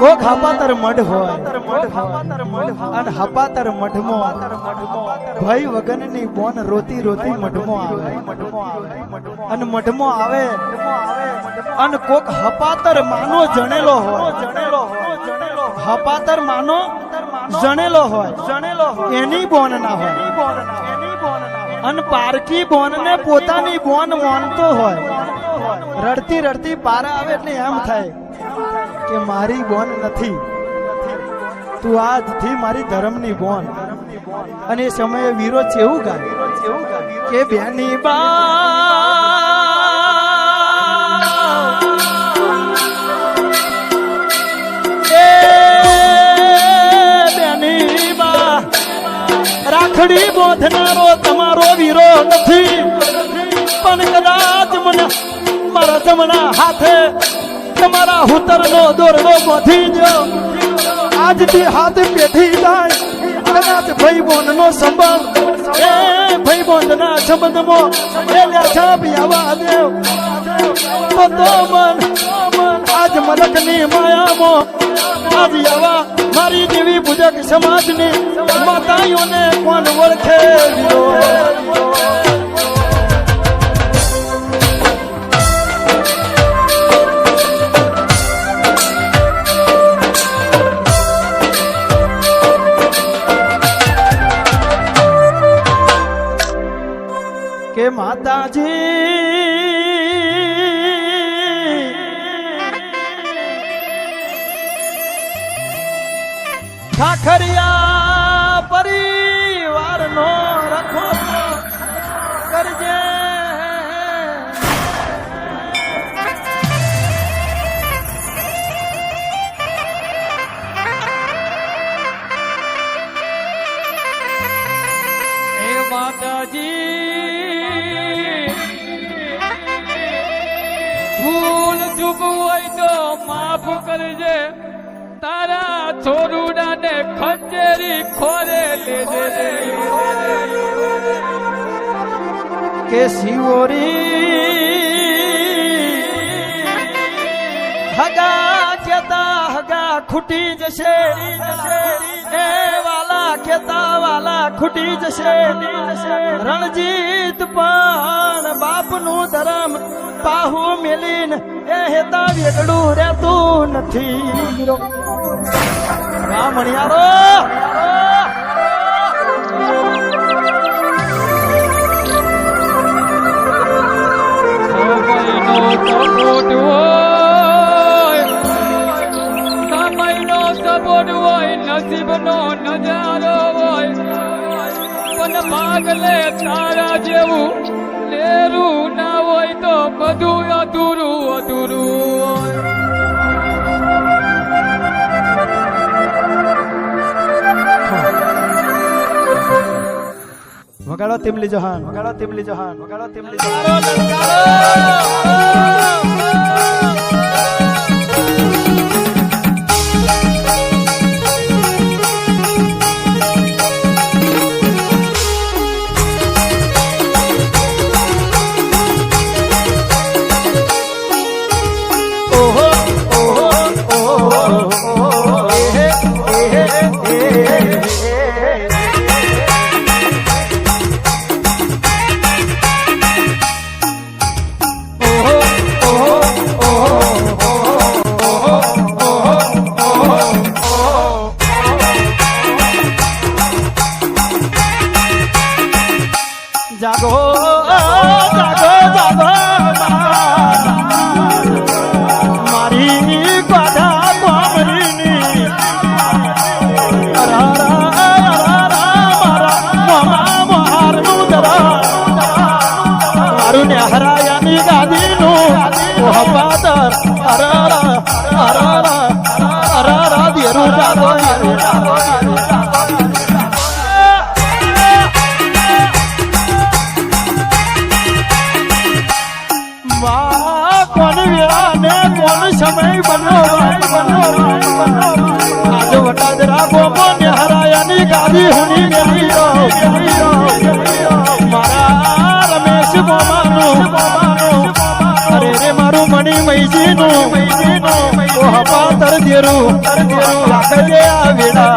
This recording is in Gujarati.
કોક હપાતર મઢ હોય અને હપાતર મઢમાં ભાઈ વગરની બોન રોતી રોતી મઢમાં આવે અને મઢમાં આવે અને કોક હપાતર માનો જણેલો હોય હપાતર માનો જણેલો હોય એની બોન ના હોય અને પારકી બોન ને પોતાની બોન માનતો હોય રડતી રડતી પારા આવે એટલે એમ થાય કે મારી બોન નથી, તું આજથી મારી ધર્મની બોન. અને એ સમયે વીરો ચેવું ગાય કે બેની બા રાખડી બોધનારો તમારો વીરો નથી, પણ કદાચ મને મારા જમણા હાથે તમારા હુતરનો દોરડો બોધી જો આજથી હાથ પેઠી જાય. કદાચ ભાઈ બોનનો સંબંધ એ ભાઈ બોનના સંબંધમાં એ છાપ આવા દેવ તો મન આજ મલકની માયામાં આજ આવા મારી દેવી પૂજક સમાજની માતાઓને કોણ ઓળખે વીરો. કે માતાજી ખાખરિયા પરિવારનો રખો કરજે. હે માતાજી ભૂલ ચૂક હોય તો માફ કરજે, તારા છોરુડા ને ખંજેરી ખોરે લેજે. કે શિવોરી હગા કેતા હગા ખૂટી જશે, એ વાલા કેતા વાલા ખૂટી જશે. રણજીત પણ બાપનું ધર્મ પાહુ મેલીને એ હેતા વેગડું રહેતું નથી. રામણિયારો સમયનો સપોર્ટ હોય, નસીબનો નજારો હોય, પણ ભાગલે તારા જેવું લેરું ના હોય તો બધું અધૂરું અધૂરું હોય. વગાડો તિમલી જહાન, વગાડો તિમલી જહાન, વગાડો તિમલી જહાન. જાગો જાગો જાગો મારી ગાડા કોમરીની મારું ને હરાયાની ગાદીનું પાદર દેરું જાગો કોણ વેળા ને કોણ સમય બન્યો આજ વટાદરા ગોમો ને હરાયાની ગાદી હુની મારા રમેશ ગોમાનું અરે રે મારું મણી મૈજીનું હપાતર કરજેરું રાખજે આ વેડા